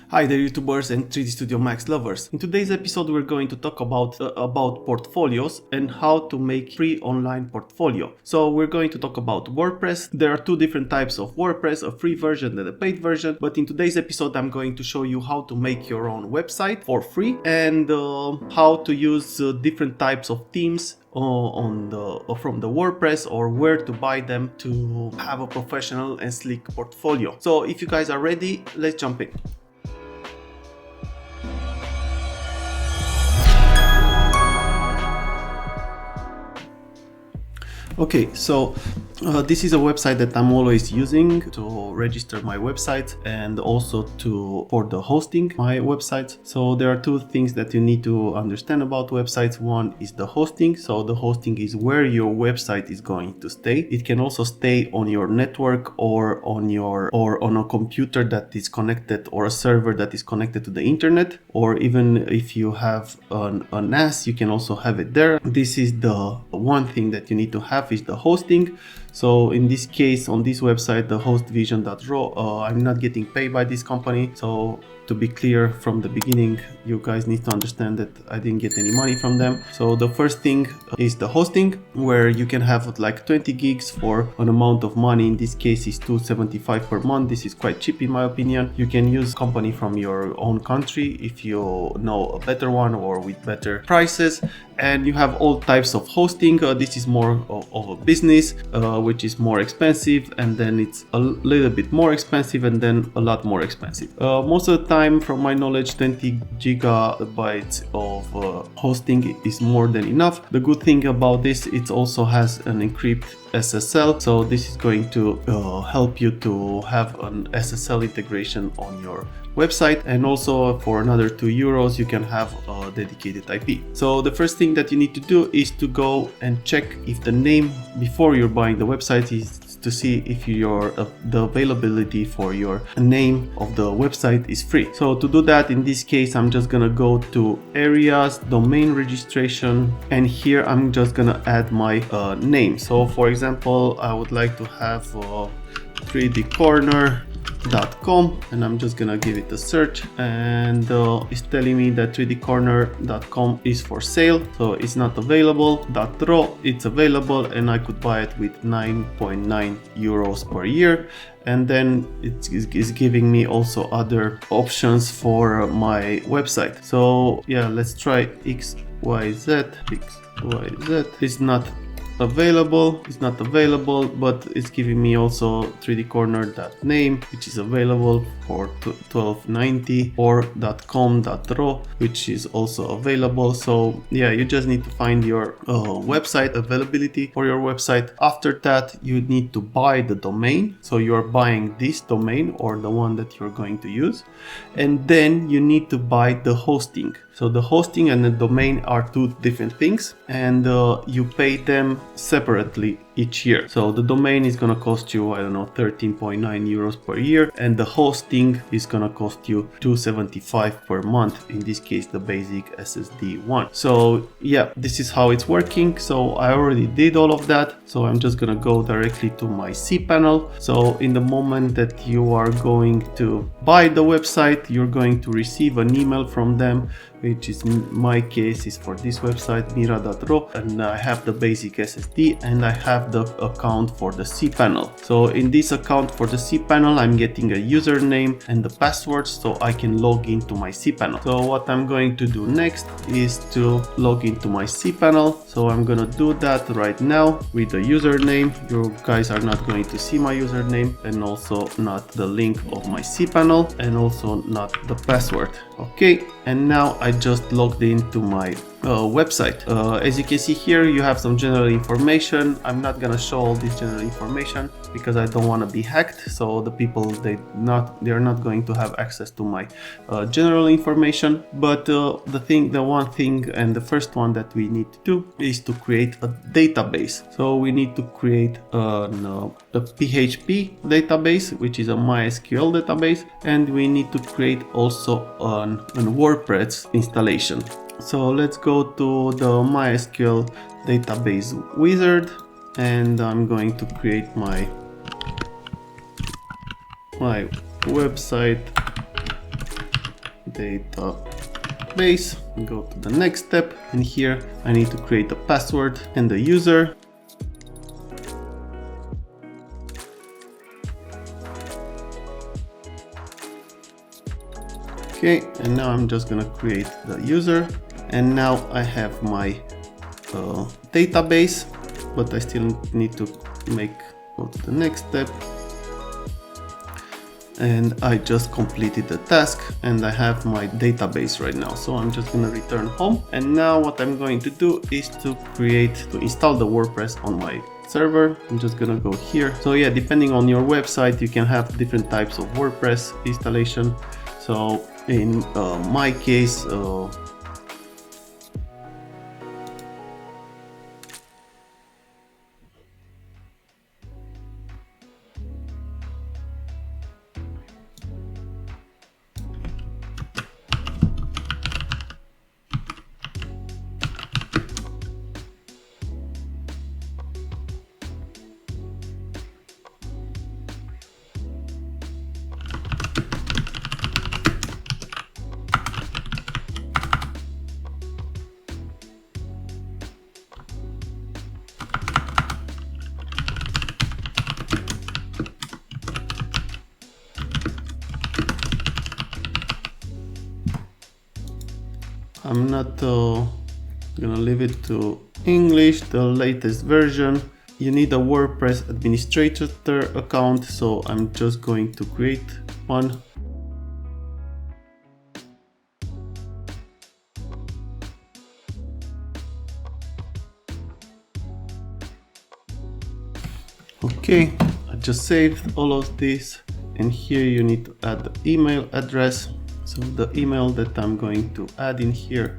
Hi there YouTubers and 3D Studio Max lovers. In today's episode we're going to talk about portfolios and how to make free online portfolio. So we're going to talk about WordPress. There are two different types of WordPress, a free version and a paid version. But in today's episode I'm going to show you how to make your own website for free and how to use different types of themes from the WordPress or where to buy them to have a professional and sleek portfolio. So if you guys are ready, let's jump in. Okay, so this is a website that I'm always using to register my website and also for the hosting my website. So there are two things that you need to understand about websites. One is the hosting. So the hosting is where your website is going to stay. It can also stay on your network or on a computer that is connected, or a server that is connected to the internet, or even if you have an NAS, you can also have it there. This is the one thing that you need to have is the hosting. So in this case, on this website, the hostvision.ro, I'm not getting paid by this company. So to be clear from the beginning, you guys need to understand that I didn't get any money from them. So the first thing is the hosting, where you can have like 20 gigs for an amount of money. In this case is $275 per month. This is quite cheap in my opinion. You can use company from your own country if you know a better one or with better prices. And you have all types of hosting. This is more of a business, which is more expensive, and then it's a little bit more expensive, and then a lot more expensive. Most of the time, from my knowledge, 20 gigabytes of hosting is more than enough. The good thing about this, it also has an encrypted SSL, so this is going to help you to have an SSL integration on your website, and also for another €2 you can have a dedicated IP. So the first thing that you need to do is to go and check if the name before you're buying the website is to see if the availability for your name of the website is free. So to do that, in this case, I'm just gonna go to areas, domain registration, and here I'm just gonna add my name. So for example, I would like to have 3dcorner.com, and I'm just gonna give it a search, and it's telling me that 3dcorner.com is for sale, so it's not available. .ro, it's available, and I could buy it with 9.9 euros per year. And then it is giving me also other options for my website. So yeah, let's try XYZ. It's not available, but it's giving me also 3dcorner.name, which is available for $12.90, or .com.ro, which is also available. So yeah, you just need to find your website availability for your website. After that, you need to buy the domain. So you're buying this domain or the one that you're going to use, and then you need to buy the hosting. So the hosting and the domain are two different things, and you pay them separately each year. So the domain is gonna cost you, I don't know, 13.9 euros per year, and the hosting is gonna cost you $275 per month. In this case, the basic SSD one. So yeah, this is how it's working. So I already did all of that. So I'm just gonna go directly to my cPanel. So in the moment that you are going to buy the website, you're going to receive an email from them, which is in my case is for this website, mira.ro, and I have the basic SSD and I have the account for the cPanel. So in this account for the cPanel, I'm getting a username and the password so I can log into my cPanel. So what I'm going to do next is to log into my cPanel. So I'm gonna do that right now with the username. You guys are not going to see my username, and also not the link of my cPanel, and also not the password. Okay, and now I just logged into my website. As you can see here, you have some general information. I'm not gonna show all this general information because I don't want to be hacked. So the people they're not going to have access to my general information. But the one thing, and the first one that we need to do is to create a database. So we need to create a PHP database, which is a MySQL database, and we need to create also an WordPress installation. So let's go to the MySQL database wizard, and I'm going to create my website database, go to the next step, and here I need to create a password and the user. Okay, and now I'm just gonna create the user, and now I have my database, but I still need to go to the next step. And I just completed the task and I have my database right now. So I'm just gonna return home. And now what I'm going to do is to install the WordPress on my server. I'm just gonna go here. So yeah, depending on your website, you can have different types of WordPress installation. So in my case, I'm not gonna leave it to English, the latest version. You need a WordPress administrator account, so I'm just going to create one. Okay, I just saved all of this, and here you need to add the email address. So the email that I'm going to add in here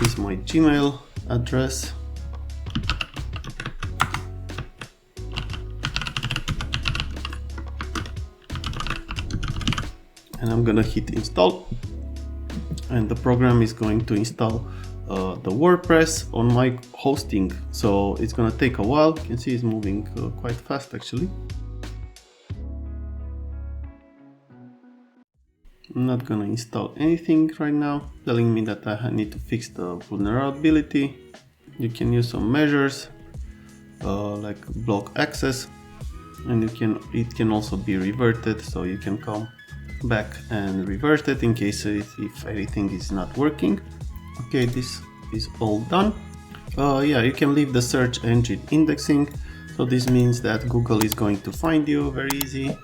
is my Gmail address. And I'm gonna hit install. And the program is going to install the WordPress on my hosting. So it's gonna take a while. You can see it's moving quite fast actually. I'm not gonna install anything right now, telling me that I need to fix the vulnerability. You can use some measures like block access, and it can also be reverted, so you can come back and revert it in case if anything is not working. Okay, this is all done. Yeah, you can leave the search engine indexing, so this means that Google is going to find you very easy.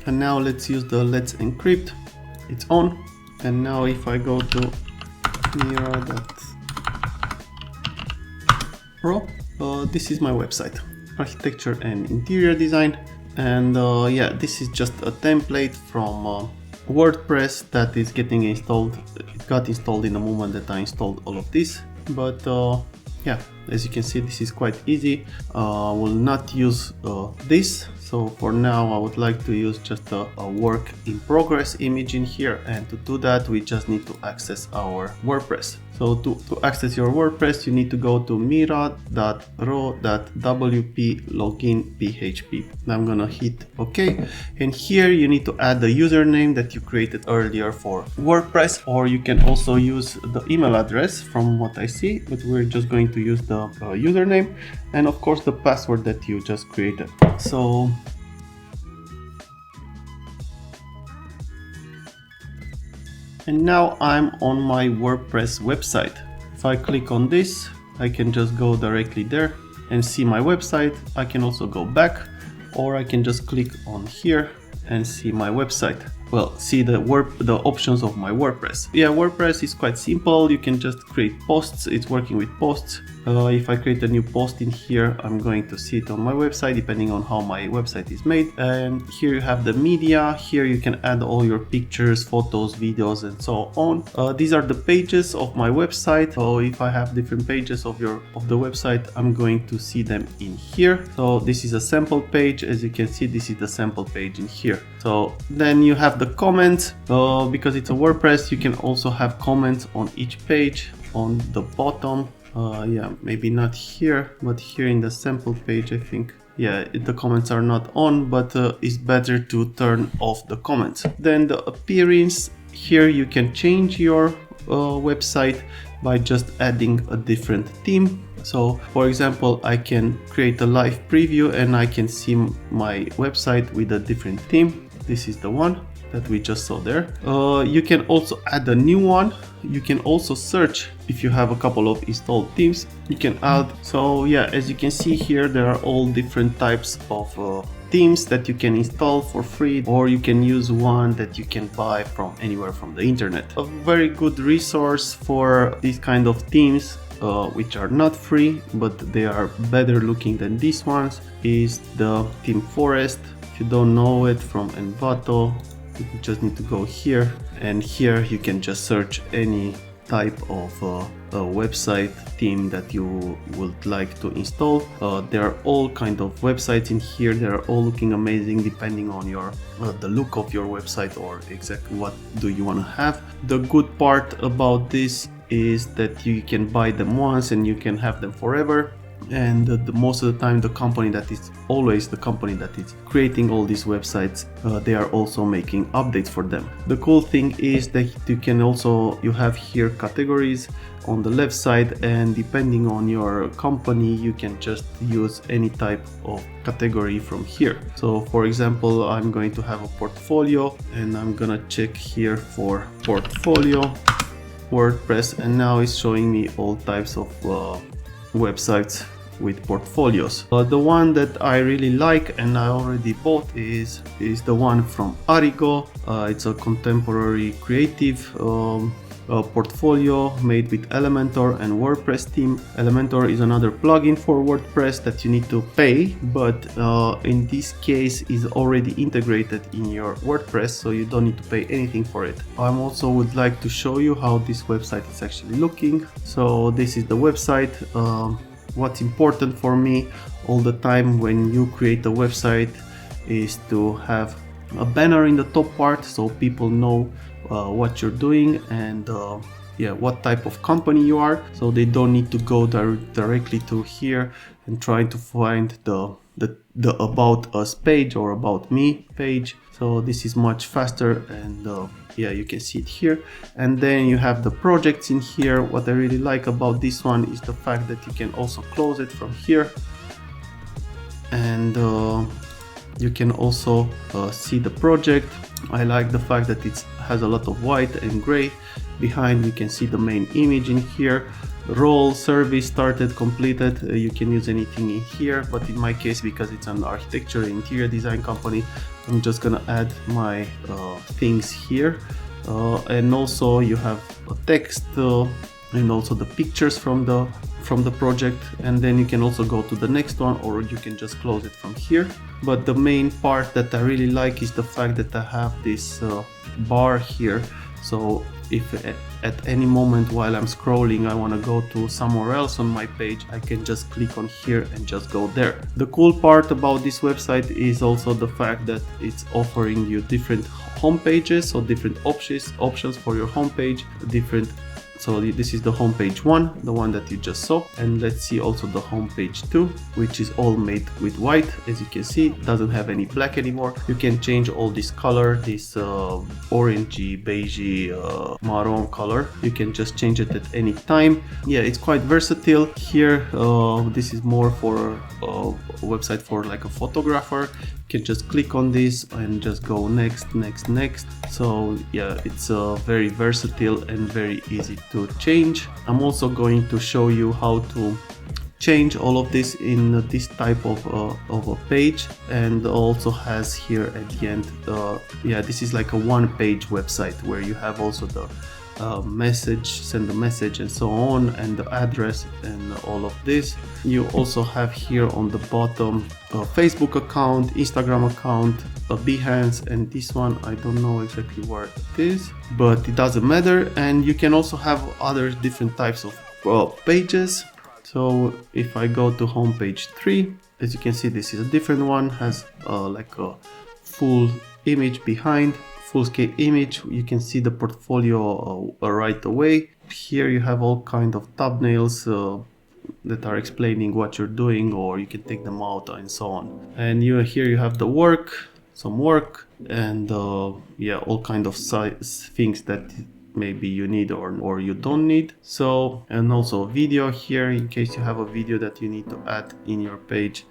And now let's use the Let's Encrypt. It's on. And now if I go to Mira.pro, this is my website, architecture and interior design. And yeah, this is just a template from WordPress that is getting installed. It got installed in the moment that I installed all of this. But yeah, as you can see, this is quite easy. I will not use this. So for now, I would like to use just a work in progress image in here. And to do that, we just need to access our WordPress. So to access your WordPress, you need to go to mira.ro.wp login php. Now I'm gonna hit OK. And here you need to add the username that you created earlier for WordPress, or you can also use the email address from what I see, but we're just going to use the username and of course the password that you just created. So and now I'm on my WordPress website. If I click on this, I can just go directly there and see my website. I can also go back, or I can just click on here and see my website. Well, see the options of my WordPress. Yeah, WordPress is quite simple. You can just create posts. It's working with posts. If I create a new post in here, I'm going to see it on my website, depending on how my website is made. And here you have the media. Here you can add all your pictures, photos, videos, and so on. These are the pages of my website. So if I have different pages of the website, I'm going to see them in here. So this is a sample page. As you can see, this is the sample page in here. So then you have the comments. Because it's a WordPress, you can also have comments on each page on the bottom. Yeah, maybe not here, but here in the sample page, I think. Yeah, the comments are not on, but it's better to turn off the comments. Then the appearance, here you can change your website by just adding a different theme. So for example, I can create a live preview and I can see my website with a different theme. This is the one that we just saw there. You can also add a new one. You can also search if you have a couple of installed themes. You can add. So yeah, as you can see here, there are all different types of themes that you can install for free, or you can use one that you can buy from anywhere from the internet. A very good resource for these kind of themes, which are not free, but they are better looking than these ones, is the theme Forest. If you don't know it, from Envato, you just need to go here, and here you can just search any type of a website theme that you would like to install. There are all kind of websites in here. They are all looking amazing depending on your the look of your website or exactly what do you want to have. The good part about this is that you can buy them once and you can have them forever. And most of the time, the company that is always the company that is creating all these websites, they are also making updates for them. The cool thing is that you have here categories on the left side, and depending on your company, you can just use any type of category from here. So for example, I'm going to have a portfolio, and I'm gonna check here for portfolio WordPress, and now it's showing me all types of websites with portfolios. The one that I really like and I already bought is the one from Arigo. It's a contemporary creative portfolio made with Elementor and WordPress theme. Elementor is another plugin for WordPress that you need to pay, but in this case is already integrated in your WordPress, so you don't need to pay anything for it. I also would like to show you how this website is actually looking. So this is the website. What's important for me all the time when you create a website is to have a banner in the top part so people know what you're doing and what type of company you are, so they don't need to go directly to here and try to find the about us page or about me page. So this is much faster, and you can see it here. And then you have the projects in here. What I really like about this one is the fact that you can also close it from here, and you can also see the project. I like the fact that it has a lot of white and gray. Behind, you can see the main image in here. Role, service, started, completed. You can use anything in here, but in my case, because it's an architecture interior design company, I'm just gonna add my things here. And also you have a text and also the pictures from the project, and then you can also go to the next one, or you can just close it from here. But the main part that I really like is the fact that I have this bar here. So if at any moment while I'm scrolling I want to go to somewhere else on my page, I can just click on here and just go there. The cool part about this website is also the fact that it's offering you different home pages, so different options for your homepage, different. So this is the homepage 1, the one that you just saw, and let's see also the homepage 2, which is all made with white. As you can see, it doesn't have any black anymore. You can change all this color, this orangey, beigey, maroon color. You can just change it at any time. Yeah, it's quite versatile. Here, this is more for a website for like a photographer. You can just click on this and just go next, next, next. So yeah, it's very versatile and very easy to change. I'm also going to show you how to change all of this in this type of a page, and also has here at the end, this is like a one-page website where you have also the message, send a message and so on, and the address and all of this. You also have here on the bottom a Facebook account, Instagram account, a Behance, and this one I don't know exactly where it is, but it doesn't matter. And you can also have other different types of pages. So if I go to homepage 3, as you can see, this is a different one, has like a full image behind, full scale image. You can see the portfolio right away. Here you have all kind of thumbnails that are explaining what you're doing, or you can take them out and so on. And here you have the work, some work, and yeah, all kind of things that maybe you need or you don't need. So, and also a video here in case you have a video that you need to add in your page.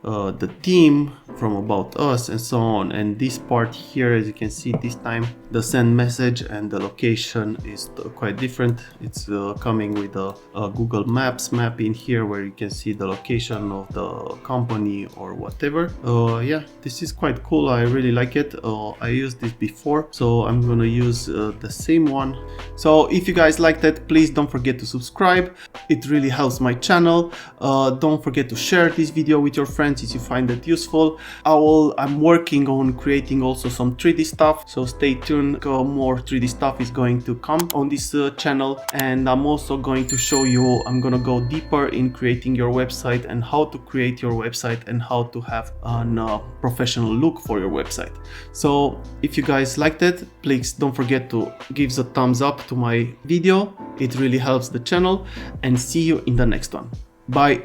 The theme from About Us and so on. And this part here, as you can see, this time the send message and the location is quite different. It's coming with a Google Maps map in here where you can see the location of the company or whatever. Yeah, this is quite cool. I really like it. I used this before, so I'm gonna use the same one. So if you guys liked it, please don't forget to subscribe. It really helps my channel. Don't forget to share this video with your friends if you find it useful. I'm working on creating also some 3D stuff, so stay tuned. More 3D stuff is going to come on this channel, and I'm also going to show you, I'm gonna go deeper in creating your website and how to create your website and how to have a professional look for your website. So if you guys liked it, please don't forget to give a thumbs up to my video. It really helps the channel, and see you in the next one. Bye.